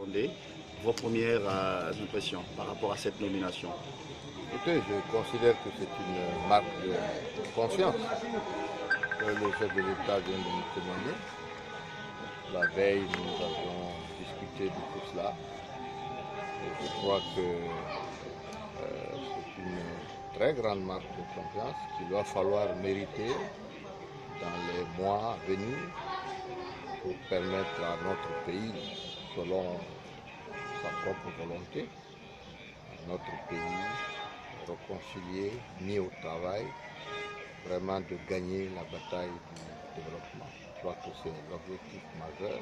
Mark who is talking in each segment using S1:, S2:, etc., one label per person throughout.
S1: Condé, vos premières impressions par rapport à cette nomination?
S2: Écoutez, je considère que c'est une marque de confiance que le chef de l'État vient de nous témoigner. La veille, nous avons discuté de tout cela. Et je crois que c'est une très grande marque de confiance qu'il va falloir mériter dans les mois à venir pour permettre à notre pays, selon sa propre volonté, à notre pays réconcilié, mis au travail, vraiment de gagner la bataille du développement. Je crois que c'est l'objectif majeur.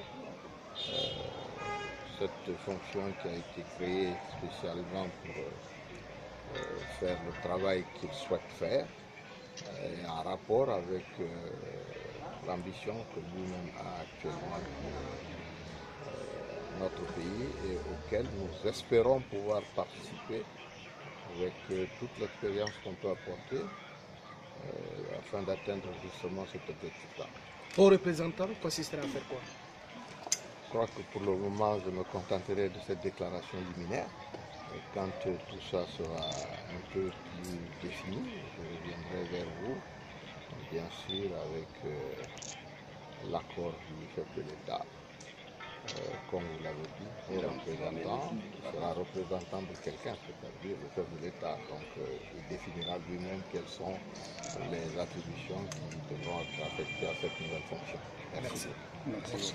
S2: Cette fonction qui a été créée spécialement pour faire le travail qu'il souhaite faire, est en rapport avec l'ambition que lui-même a actuellement pour notre pays et auquel nous espérons pouvoir participer avec toute l'expérience qu'on peut apporter afin d'atteindre justement cet objectif-là.
S3: Au représentant consistera à faire quoi?
S2: Je crois que pour le moment, je me contenterai de cette déclaration liminaire. Et quand tout ça sera un peu plus défini, je reviendrai vers vous, bien sûr avec l'accord du chef de l'État. Comme vous l'avez dit, et représentant sera représentant de quelqu'un, c'est-à-dire le chef de l'État. Donc il définira lui-même quelles sont les attributions qui devront être affectées à cette nouvelle fonction. Merci.
S1: Merci.